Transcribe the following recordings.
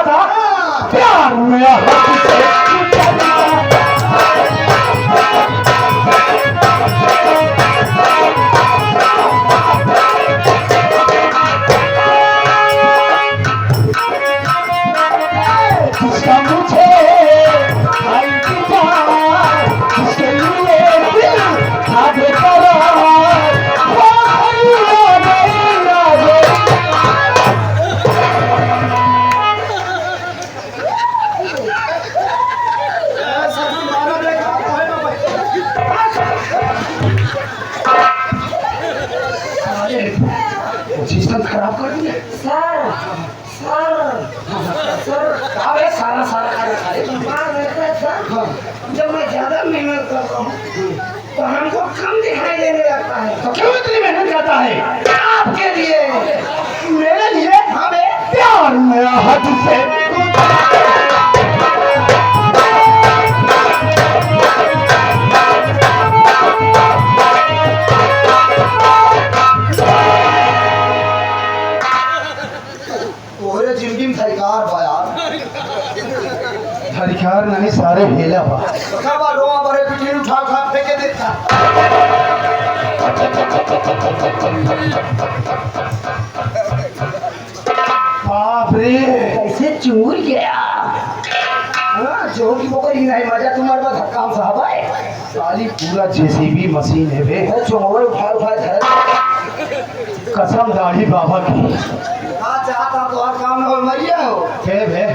था प्यार में हद से खराब कर दिया सर अबे सारा सारा खाना खा रहे जब मैं ज्यादा मेहनत कर रहा हूँ तो हमको कम दिखाई देने लगता है। तो क्यों इतनी मेहनत करता है? आपके लिए, मेरे लिए? हाँ बे, प्यार में हद से हरिकार नहीं सारे हेला बा उठा उठा फेंके देता। बाप रे कैसे चूर गया। जोर की बोकर ही नहीं मजा तुम्हारे पास धक्का साहब है। साली पूरा जेसीबी मशीन है बे। चोर उठा उठा धर कसम दाढ़ी बाबा की चाहता तो हर काम में मरिया हो है बे।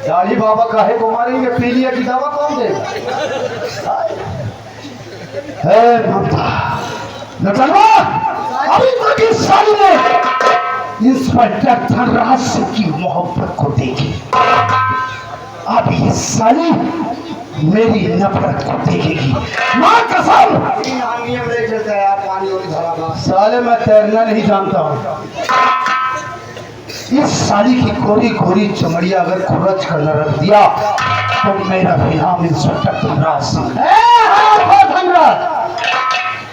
दाढ़ी बाबा काहे को मारेंगे? पीलिया की दवा कौन देगा? है ममता नटलवा अभी तक इस साली ने इंस्पेक्टर धनराज की मोहब्बत को देखी। अब ये साली मेरी नफरत को देखेगी। मां कसम नियम नहीं चलता यार, पानी और धरा साले मैं तैरना नहीं जानता हूँ। इस साली की गोरी गोरी चमड़िया अगर खुरच कर न रख दिया तो मेरा भी नाम इंस्पेक्टर धनराज सिंह है। धनराज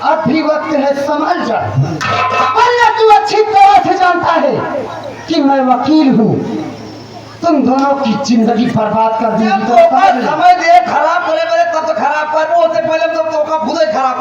अब भी वक्त है, संभल जा। वरना तू अच्छी तरह से जानता है कि मैं वकील हूँ। तुम दोनों की जिंदगी बर्बाद कर दी तो समय दे खराब करे मेरे तब तो खराब कर वो से पहले तो का खुद ही खराब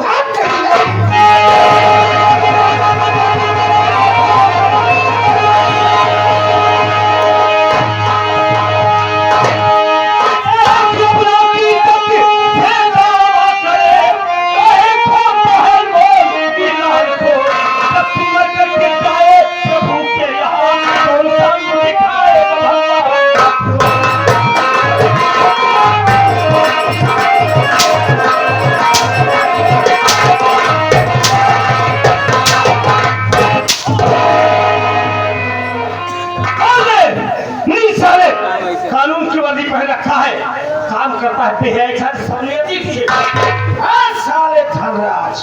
कानून की वर्दी पहन रखा है, काम करता है साले धनराज।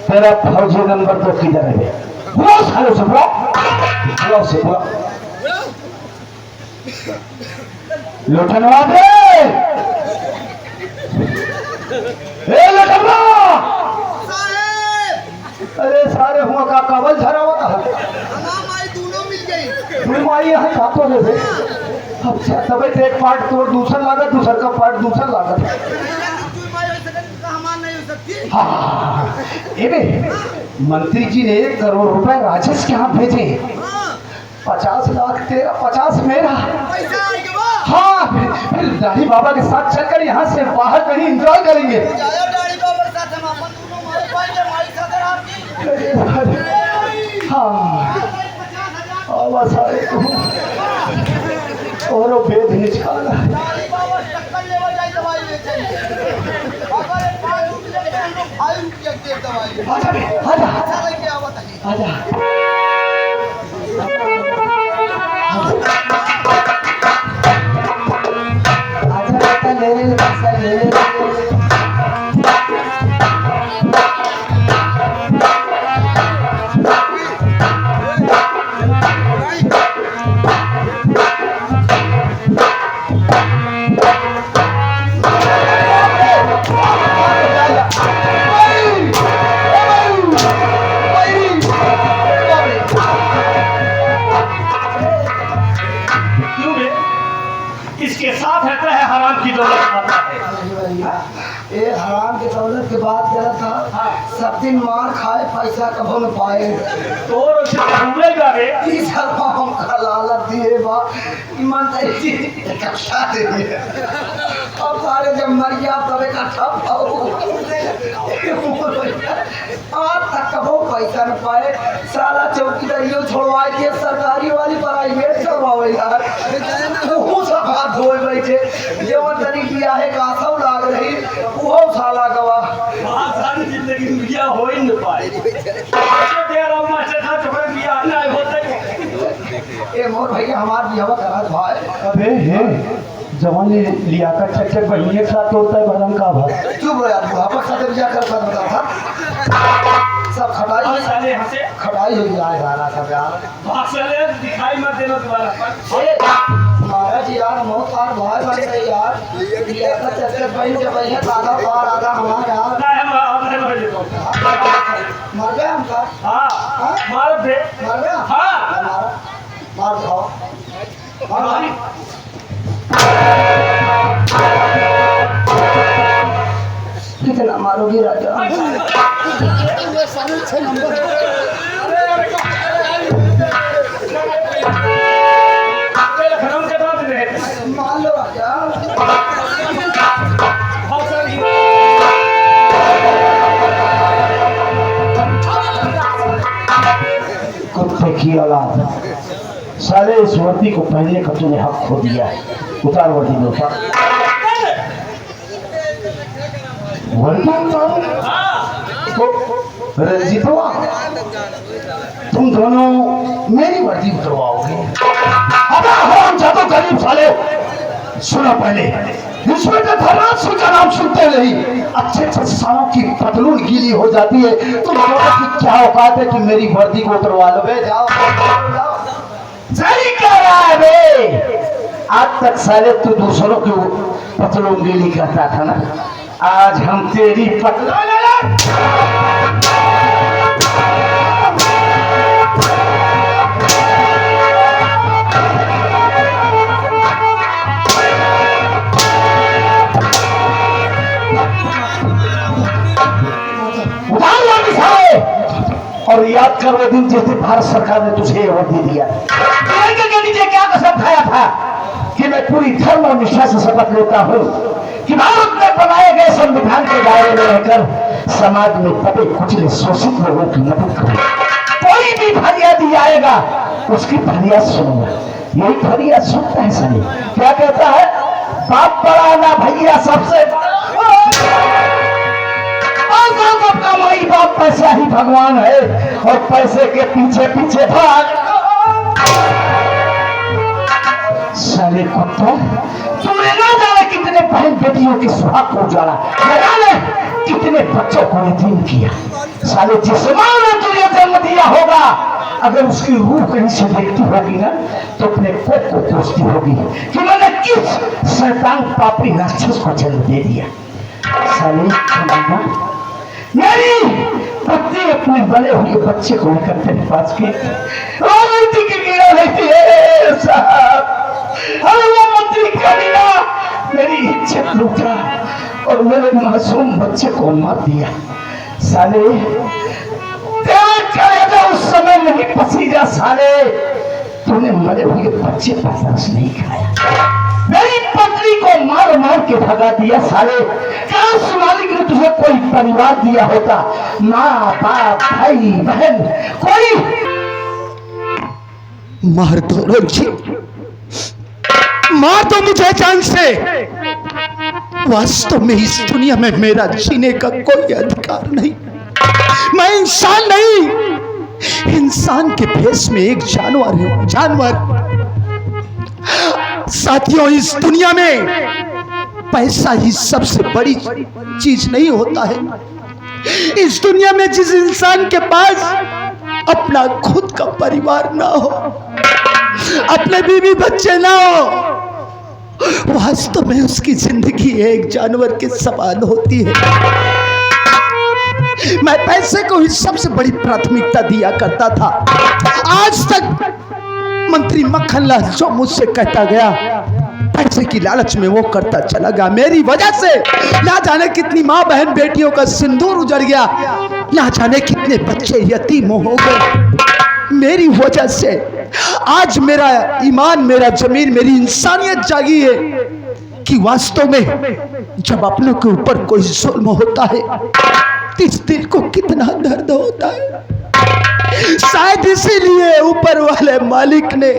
तेरा फौजी नंबर तो किधर है? बुलाओ सालों से बुलाओ से बुलाओ। लोटनवा दे लोटनवा। अरे सारे हुआ का काबल धरा हुआ था। माई यहाँ खातों में से अच्छा तबे तो एक पार्ट तोड़ दूसरा लागत, दूसरा का पार्ट दूसरा लागत। हाँ एबे मंत्री जी ने 1 करोड़ रुपए राजेश के यहाँ भेजे। 50 लाख तेरा, 50 मेरा। हाँ फिर दाढ़ी बाबा के साथ चलकर यहाँ से बाहर कहीं एंजॉय करेंगे। हाँ और भेद निकाला। आजा इसके साथ रहता है, हराम की दौलत खाता है। ये हराम की दौलत की बात कर था, सब दिन मार खाए पैसा कभो न पाए। तो और उसे भूलेगा रे। तीस हम लालच दिए बा ईमानदारी से इकट्ठा दे दिए। अब सारे जब मर गया तब इकट्ठा पाओ। आज तक कभो पैसा न पाए। साला चौकीदारियों छोड़वाए के सरकारी वाली प्राइवेट करवावे यार। वो सब हाथ धोए बैठे जेवन तरी किया है का सब लाग रही वो साला गवा। बहुत सारी जिंदगी में बिया हो ही न पाए। तेरा मास्टर था तो फिर बिया ना होता। ए मोर भैया हमार बियाह करत भाई। अबे हे जवान ने लिया का चक्कर बहिए के साथ होता है भरम का भाई। चुप रहो यार, बुढ़ापा के साथ बियाह करत बता था। सब खटाई साले हंसे खटाई हो गया है सारा सब यार। भाषले दिखाई मत देना तुम्हारा पर। ए महाराज यार मोह तार भाई बन गए यार। बियाह का चक्कर बहन के भैया आधा पार आधा हमारा यार। ना हम अपने मर गए हम का। हाँ मार दे। मर गया हाँ मार दो मार कितना मारोगी राजा। लखनऊ के बाद रहे मान लो राजा। कुत्ते की औलाद साले इस वर्दी को पहनने का तूने हक खो दिया है। उतार वर्दी में उतार वर्दी उतार। तो रंजीत हुआ तुम दोनों मेरी वर्दी उतरवाओगे। अबे हराम जादो गरीब साले सुना पहले इसमें तो धर्माशु का नाम सुनते नहीं। अच्छे अच्छे सालों की पतलून गीली हो जाती है। तुम दोनों की क्या औकात है कि मेरी वर्दी को उतरवा लो। बे जाओ सही कह रहा है बे। आज तक साले तू दूसरों की पतलून गीली करता था ना, आज हम तेरी पतलून और याद कर वो दिन जिस दिन भारत सरकार ने तुझे अवार्ड दे दिया। के नीचे क्या कसम खाया था कि मैं पूरी धर्म और निष्ठा से शपथ लेता हूँ कि भारत में बनाए गए संविधान के दायरे में रहकर समाज में दबे कुचले शोषित लोगों की मदद करूंगा। कोई भी फरियादी आएगा उसकी फरियाद सुनूंगा। यही फरियाद सुनता है सनी क्या कहता है, बाप बड़ा ना भैया सबसे सबका माई बाप पैसा ही भगवान है और पैसे के पीछे पीछे भाग। साले कुत्ता तुमने ना जाने कितने बहन बेटियों के सुहाग को उजाड़ा, न जाने कितने बच्चों को यतीम किया। साले जिस मां ने तुझे जन्म दिया होगा अगर उसकी रूह कहीं से देखती होगी ना तो अपने कोप को कोसती होगी कि मैंने किस शैतान पापी राक्षस को जन्म दे दिया। साले सुना मेरी पत्नी अपने बड़े हुए बच्चे को लेकर तेरे पास की गिरा लेती है साहब। वो मंत्री कमीना मेरी इज्जत लूटा और मेरे मासूम बच्चे को मार दिया। साले तेरा कलेजा उस समय नहीं पसीजा। साले तूने मरे हुए बच्चे पर तरस नहीं खाया। मेरी पत्नी को मार मार के भगा दिया। साले काश मालिक ने तुझे कोई परिवार दिया होता, माँ बाप भाई बहन कोई। मार दो रोजी, मार दो मुझे जान से। वास्तव में इस दुनिया में मेरा जीने का कोई अधिकार नहीं। मैं इंसान नहीं, इंसान के भेष में एक जानवर हूं। जानवर साथियों, इस दुनिया में पैसा ही सबसे बड़ी चीज नहीं होता है। इस दुनिया में जिस इंसान के पास अपना खुद का परिवार ना हो, अपने बीवी बच्चे ना हो, वास्तव में उसकी जिंदगी एक जानवर के समान होती है। मैं पैसे को ही सबसे बड़ी प्राथमिकता दिया करता था। आज तक मंत्री मक्खनलाल जो मुझसे कहता गया पैसे की लालच में वो करता चला गया। मेरी वजह से ना जाने कितनी माँ बहन बेटियों का सिंदूर उजड़ गया, ना जाने कितने बच्चे यतीम हो गए। मेरी वजह से आज मेरा ईमान, मेरा जमीन, मेरी इंसानियत जागी है कि वास्तव में जब अपनों के ऊपर कोई जुल्म होता है तो इस दिल को कितना दर्द होता है। शायद इसीलिए ऊपर वाले मालिक ने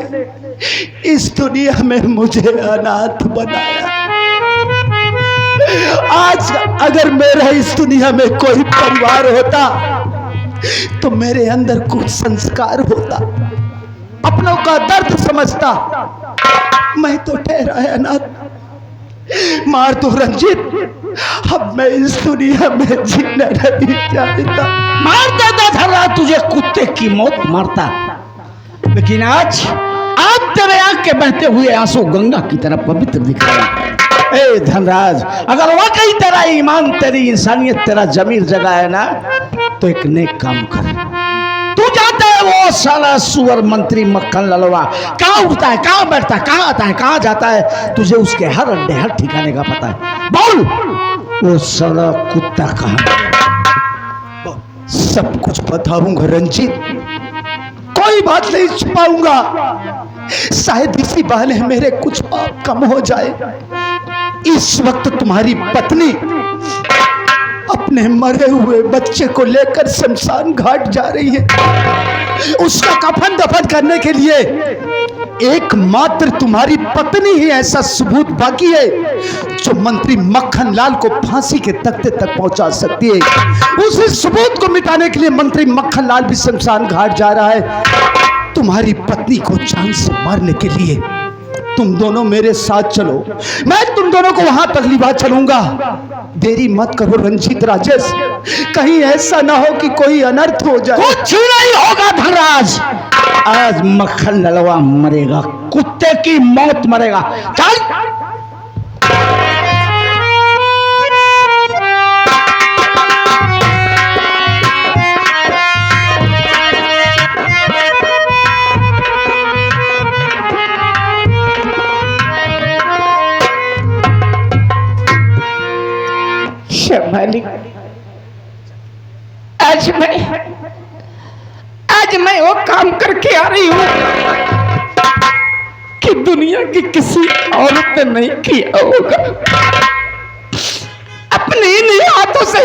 इस दुनिया में मुझे अनाथ बनाया। आज अगर मेरा इस दुनिया में कोई परिवार होता तो मेरे अंदर कुछ संस्कार होता, अपनों का दर्द समझता। मैं तो ठहरा है अनाथ। मार दो रंजीत, अब मैं इस दुनिया में जीना नहीं चाहता। मार देता था तुझे कुत्ते की मौत मारता, लेकिन आज तेरे आंख के बहते हुए आंसू गंगा की तरह पवित्र दिख रहे हैं। ए धनराज, अगर वाकई तेरा ईमान, तेरी इंसानियत, तेरा जमीर जगह है ना, तो एक नेक काम कर। तू जानता है वो साला सुअर मंत्री मक्खन ललवा कहाँ उठता है, कहाँ बैठता है, कहाँ आता है, कहाँ जाता है, तुझे उसके हर अड्डे, हर ठिकाने का पता है। बोल, वो साला कुत्ता कहाँ? सब कुछ बताऊंगा रंजीत, कोई बात नहीं छुपाऊंगा। शायद इसी बहाने मेरे कुछ पाप कम हो जाए। इस वक्त तुम्हारी पत्नी अपने मरे हुए बच्चे को लेकर शमशान घाट जा रही है। उसका कफन दफन करने के लिए एकमात्र तुम्हारी पत्नी ही ऐसा सबूत बाकी है जो मंत्री मक्खन लाल को फांसी के तख्ते तक पहुंचा सकती है। उसी सबूत को मिटाने के लिए मंत्री मक्खन लाल भी शमशान घाट जा रहा है। तुम्हारी पत्नी को जान से मारने के लिए तुम दोनों मेरे साथ चलो, मैं तुम दोनों को वहां तक लिवा चलूंगा। देरी मत करो रंजीत राजेश, कहीं ऐसा ना हो कि कोई अनर्थ हो जाए। कुछ नहीं होगा धनराज, आज मक्खन ललवा मरेगा, कुत्ते की मौत मरेगा। चल मालिक, आज मैं वो काम करके आ रही हूँ कि दुनिया की किसी औरत ने नहीं किया होगा। अपने इन्हीं हाथों से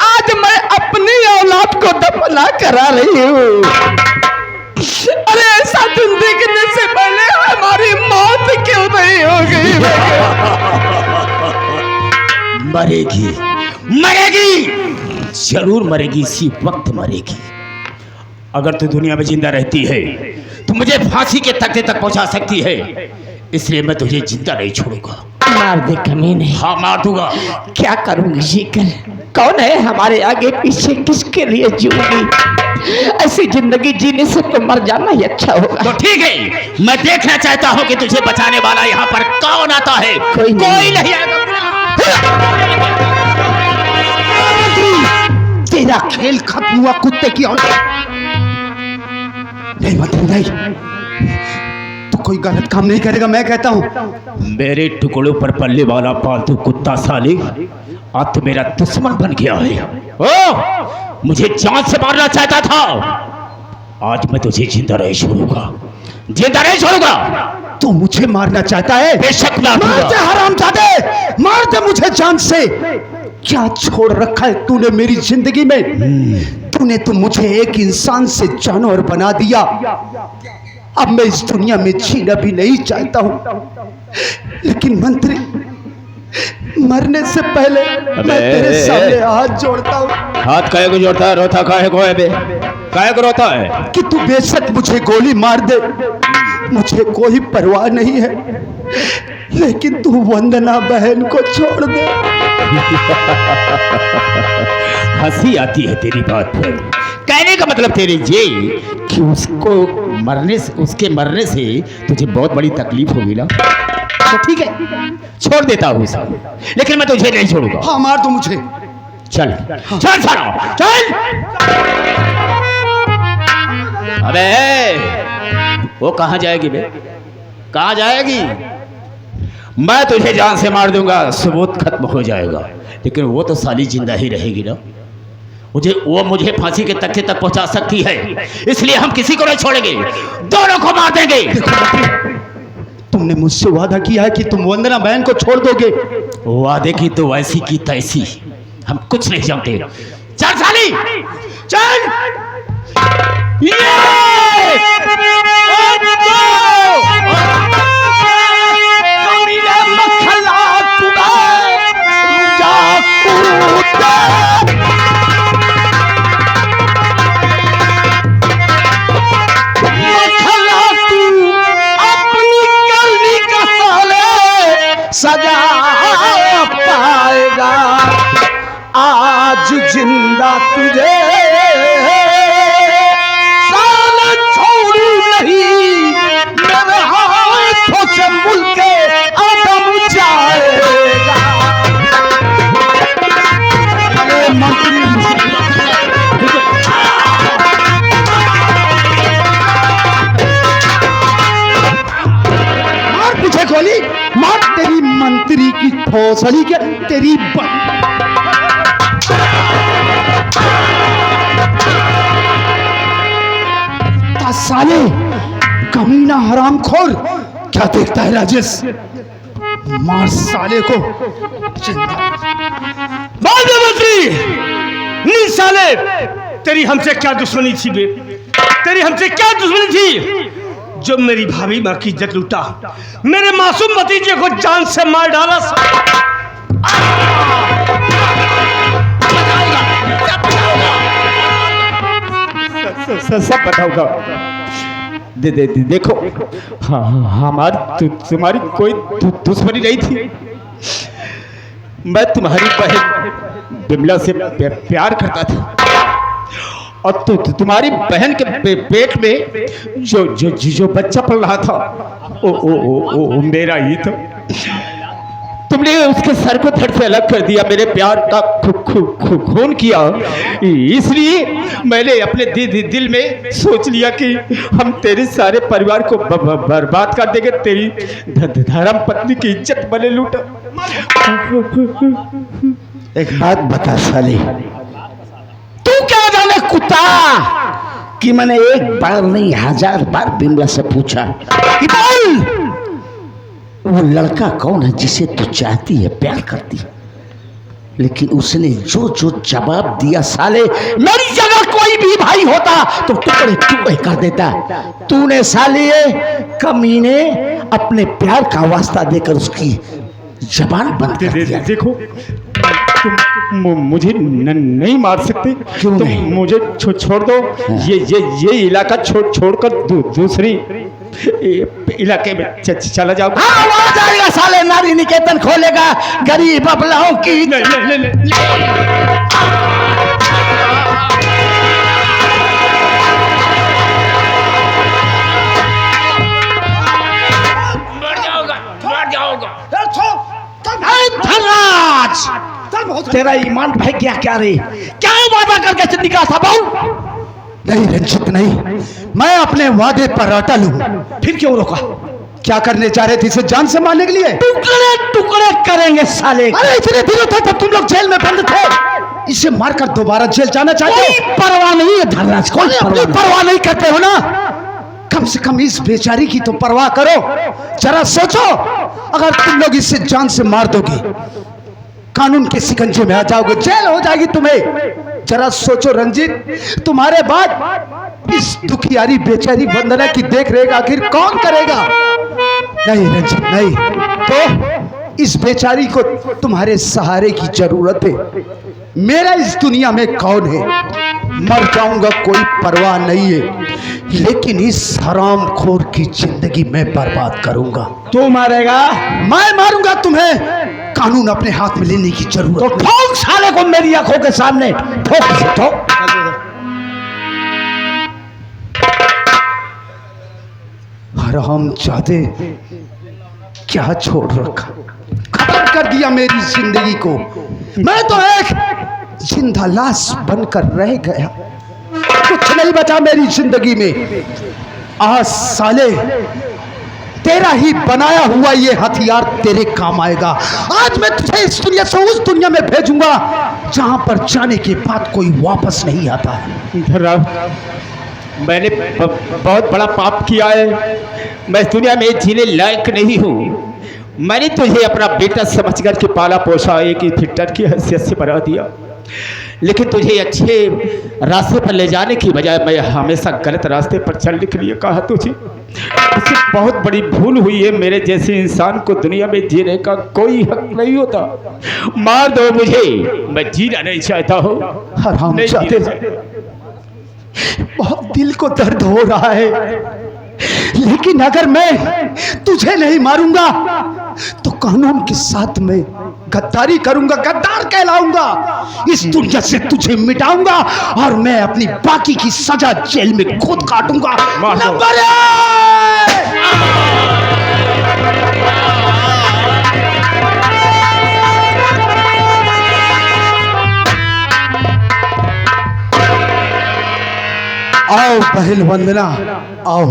आज मैं अपनी औलाद को दफना करा रही हूँ। अरे ऐसा दिन देखने से पहले हमारी मौत क्यों नहीं हो गई? मरेगी, जरूर मरेगी, इसी वक्त मरेगी। अगर तू दुनिया में जिंदा रहती है तो मुझे फांसी के तख्ते तक पहुंचा सकती है, इसलिए मैं तुझे जिंदा नहीं छोड़ूंगा। मार दे कमीने। हाँ, मार दूंगा। क्या करूंगी जीकर? कौन है हमारे आगे पीछे, किसके लिए जीऊंगी? ऐसी जिंदगी जीने से तो मर जाना ही अच्छा होगा। तो ठीक है, मैं देखना चाहता हूँ कि तुझे बचाने वाला यहाँ पर कौन आता है। कोई नहीं आएगा। तेरा खेल खत्म हुआ कुत्ते की औलाद। नहीं मतलब नहीं, तू कोई गलत काम नहीं करेगा, मैं कहता हूँ। मेरे टुकड़ों पर पलने वाला पालतू कुत्ता साले अब तो मेरा दुश्मन बन गया है। ओ, मुझे जान से मारना चाहता था, आज मैं तुझे जिंदा नहीं छोड़ूंगा, जिंदा नहीं छोड़ूंगा। तू मुझे मारना चाहता है? बेशक मार दे हरामजादे, मार दे मुझे जान से। क्या छोड़ रखा है तूने मेरी जिंदगी में? तूने तो मुझे एक इंसान से जानवर बना दिया। अब मैं इस दुनिया में जीना भी नहीं चाहता हूं, लेकिन मंत्री, मरने से पहले मैं तेरे सामने हाथ जोड़ता हूँ। हाथ काहे को जोड़ता है? रोता काहे को है बे? काहे को रोता है? कि तू बेशक मुझे गोली मार दे, मुझे कोई परवाह नहीं है, लेकिन तू वंदना बहन को छोड़ दे। हंसी आती है तेरी बात पर। कहने का मतलब तेरे ये कि उसके मरने से तुझे बहुत बड़ी तकलीफ होगी ना, तो ठीक है, छोड़ देता हूँ सब, लेकिन मैं तुझे नहीं छोड़ूंगा। हाँ, मार दो मुझे। चल चल सारा चल। अबे वो कहाँ जाएगी बे? कहाँ जाएगी? मैं तुझे जान से मार दूंगा, सबूत खत्म हो जाएगा, लेकिन वो तो साली जिंदा ही रहेगी ना। मुझे फांसी के तख्ते तक पहुंचा सकती है, इसलिए हम किसी को नहीं छोड़ेंगे, दोनों को मार देंगे। तुमने मुझसे वादा किया है कि तुम वंदना बहन को छोड़ दोगे। वादे की तो वैसी की तैसी, हम कुछ नहीं जानते। चल साली चल। सजा पाएगा आज जिंदा तुझे साले छोड़ू नहीं, मेरे हाथों से मुल्के आदम जाएगा। मंत्री मार पीछे गोली मार, तेरी मंत्री की भोसड़ी के तेरी साले कमीना हरामखोर, क्या देखता है राजेश? मार साले को मंत्री साले, तेरी हमसे क्या दुश्मनी थी बे? तेरी हमसे क्या दुश्मनी थी जो मेरी भाभी माँ की इज्जत लूटा, मेरे मासूम भतीजे को जान से मार डाला? सब बताऊंगा। देखो हमारी तुम्हारी कोई दुश्मनी नहीं थी। मैं तुम्हारी बहन बिमला से प्यार करता था, और तुम्हारी बहन के पेट में जो बच्चा पल रहा था वो मेरा ही था। तुमने उसके सर को धड़ से अलग कर दिया, मेरे प्यार का खून किया, इसलिए मैंने अपने दिल में सोच लिया कि हम तेरे सारे परिवार को बर्बाद कर देंगे, तेरी धर्म पत्नी की इज्जत बने लूटा। एक बात बता साले, तू क्या जाने कुत्ता कि मैंने एक बार नहीं 1000 बार बिमला से पूछा कि बोल वो लड़का कौन है जिसे तू चाहती है, प्यार करती है, लेकिन उसने जो जवाब दिया साले, मेरी जगह कोई भी भाई होता तो टुकड़े टुकड़े कर देता। तूने साले कमीने अपने प्यार का वास्ता देकर उसकी जबान बंद कर दिया। देखो तुम मुझे नहीं मार सकते, क्यों तुम नहीं? मुझे छोड़ दो। ये इलाका छोड़कर दूसरी इलाके में चला जाओ। हाँ, वहाँ जाएगा साले, नारी निकेतन खोलेगा, गरीब अबलाओं की तेरा ईमान भाई क्या रे, क्या वादा करके निकला था? बोल। नहीं रंजित नहीं, मैं अपने वादे पर अटल हूँ। फिर क्यों रोका? क्या करने जा रहे थे? इसे जान से मारने के लिए? टुकड़े टुकड़े करेंगे साले। अरे इतने दिनों तक तब तुम लोग जेल में बंद थे, इसे मारकर दोबारा जेल जाना चाहते हो? कोई परवाह नहीं है धर्मराज, कोई परवाह नहीं करते हो ना? कम से कम इस बेचारी की तो परवाह करो। जरा सोचो, अगर तुम लोग इसे जान से मार दोगे, कानून के शिकंजे में आ जाओगे, जेल हो जाएगी तुम्हें। जरा सोचो रंजीत, तुम्हारे बाद इस दुखियारी बेचारी वंदना की देख रेख आखिर कौन करेगा? नहीं रंजीत नहीं, तो इस बेचारी को तुम्हारे सहारे की जरूरत है। मेरा इस दुनिया में कौन है? मर जाऊंगा कोई परवाह नहीं है, लेकिन इस हरामखोर की जिंदगी मैं बर्बाद करूंगा। तू मारेगा? मैं मारूंगा तुम्हें। कानून अपने हाथ में लेने की जरूरत तो ठोक साले को मेरी आंखों के सामने, ठोक से ठोक। हरामजादे, क्या छोड़ रखा, खत्म कर दिया मेरी जिंदगी को। मैं तो एक जिंदा लाश बनकर रह गया, कुछ नहीं बचा मेरी जिंदगी में। आज साले तेरा ही बनाया हुआ ये हथियार तेरे काम आएगा। आज मैं तुझे इस दुनिया से उस दुनिया में भेजूंगा जहां पर जाने के बाद कोई वापस नहीं आता है। धनराज, मैंने बहुत बड़ा पाप किया है। मैं इस दुनिया में जीने लायक नहीं हूँ। मैंने तुझे अपना बेटा समझ कर के पाला पोसा, एक इंस्पेक्टर की हैसियत से बना दिया, लेकिन तुझे अच्छे रास्ते पर ले जाने की बजाय मैं हमेशा गलत रास्ते पर चलने के लिए कहा तुझे। इससे बहुत बड़ी भूल हुई है। मेरे जैसे इंसान को दुनिया में जीने का कोई हक नहीं होता। मार दो मुझे, मैं जीना नहीं चाहता हूँ। हराम नहीं जाते, जीना चाहता। बहुत दिल को दर्द हो रहा है, लेकिन अगर मैं तुझे नहीं मारूंगा तो कानून के साथ मैं गद्दारी करूंगा, गद्दार कहलाऊंगा। इस दुनिया से तुझे मिटाऊंगा और मैं अपनी बाकी की सजा जेल में खुद काटूंगा। नंबर आओ बहन वंदना, आओ।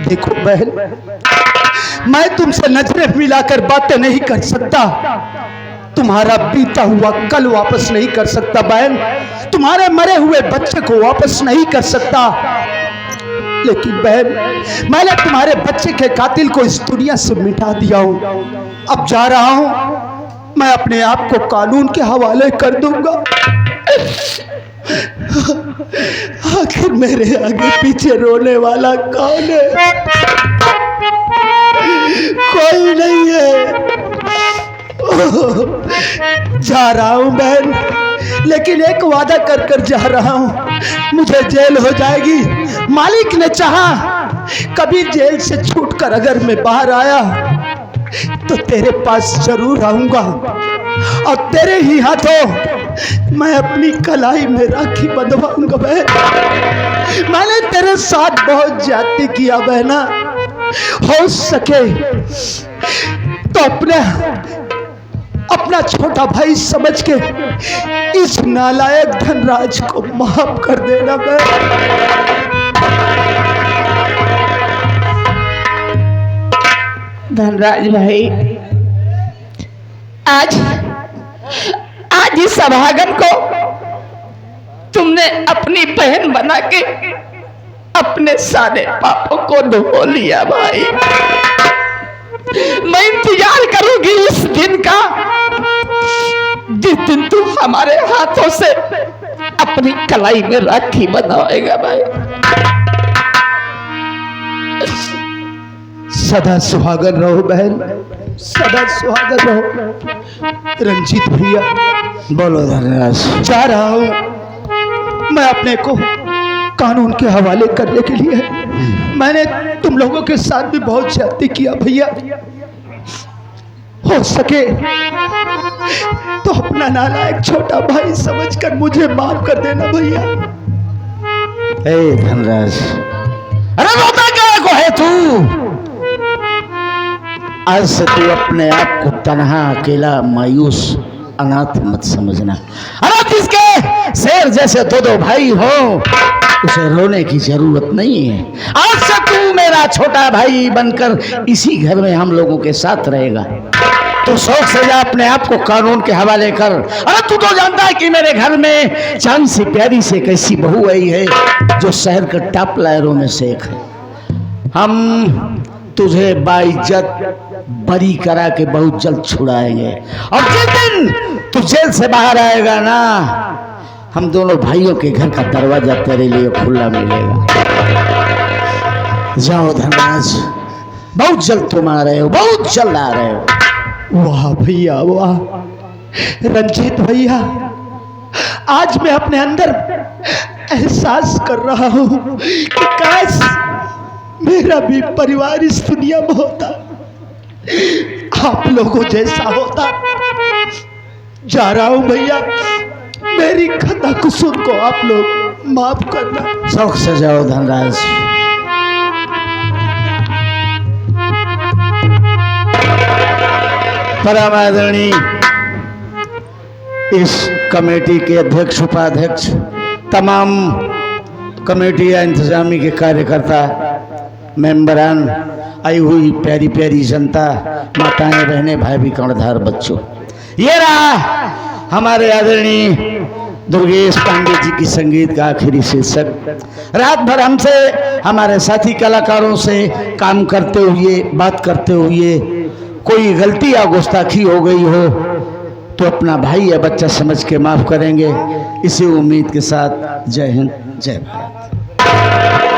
देखो बहन, मैं तुमसे नजरें मिलाकर बातें नहीं कर सकता। तुम्हारा बीता हुआ कल वापस नहीं कर सकता बहन। तुम्हारे मरे हुए बच्चे को वापस नहीं कर सकता। लेकिन बहन, मैंने तुम्हारे बच्चे के कातिल को इस दुनिया से मिटा दिया हूं। अब जा रहा हूं, मैं अपने आप को कानून के हवाले कर दूंगा। आखिर मेरे आगे पीछे रोने वाला कौन है? कोई नहीं है। जा रहा हूं बहन, लेकिन एक वादा कर कर जा रहा हूं, मुझे जेल हो जाएगी। मालिक ने चाहा कभी जेल से छूटकर अगर मैं बाहर आया तो तेरे पास जरूर आऊंगा और तेरे ही हाथों मैं अपनी कलाई में राखी बंधवाऊंगा बहन। मैंने तेरे साथ बहुत ज्यादती किया बहना। हो सके तो अपना छोटा भाई समझ के इस नालायक धनराज को माफ कर देना बहन। धनराज भाई, आज इस सभागन को तुमने अपनी बहन बना के अपने सारे पापों को धो लिया भाई। मैं इंतजार करूंगी इस दिन का जिस दिन तू हमारे हाथों से अपनी कलाई में राखी बंधवाएगा भाई। सदा सुहागन रहो बहन, सदा सुहागन रहो। रंजीत भैया, बोलो धनराज। जा रहा हूं मैं अपने को कानून के हवाले करने के लिए। मैंने तुम लोगों के साथ भी बहुत ज्यादती किया भैया। हो सके तो अपना नालायक छोटा भाई समझकर मुझे माफ कर देना भैया। ए धनराज, अरे रोता क्या को है तू? आज से तू अपने आप को तन्हा, अकेला, मायूस, अनाथ मत समझना। अरे जिसके शेर जैसे दो भाई हो उसे रोने की जरूरत नहीं है। आज से तू मेरा छोटा भाई बनकर इसी घर में हम लोगों के साथ रहेगा। तो शौक से जा अपने आप को कानून के हवाले कर। अरे तू तो जानता है कि मेरे घर में चांद सी प्यारी से कैसी बहू आई है जो शहर के टॉप लायरों में से एक है। हम तुझे बाइज्जत बरी करा के बहुत जल्द छुड़ाएंगे और जिस दिन तू जेल से बाहर आएगा ना, हम दोनों भाइयों के घर का दरवाजा तेरे लिए खुला मिलेगा। जाओ धनराज, बहुत जल्द तुम आ रहे हो, बहुत जल्द आ रहे हो। वाह भैया वाह। रंजीत भैया, आज मैं अपने अंदर एहसास कर रहा हूं कि काश मेरा भी परिवार इस दुनिया में होता, आप लोगों जैसा होता। जा रहा हूं भैया, मेरी खता कसूर को आप लोग माफ करना। शौक से जाओ धनराज। परम आदरणीय इस कमेटी के अध्यक्ष, उपाध्यक्ष, तमाम कमेटी या इंतजामी के कार्यकर्ता, मेंबरान आई हुई प्यारी प्यारी जनता, माताएं बहनें भाई भी कर्णधार बच्चों, ये रहा हमारे आदरणीय दुर्गेश पांडे जी की संगीत का आखिरी शीर्षक। रात भर हमसे हमारे साथी कलाकारों से काम करते हुए, बात करते हुए कोई गलती या गुस्ताखी हो गई हो तो अपना भाई या बच्चा समझ के माफ करेंगे। इसी उम्मीद के साथ जय हिंद, जय भारत।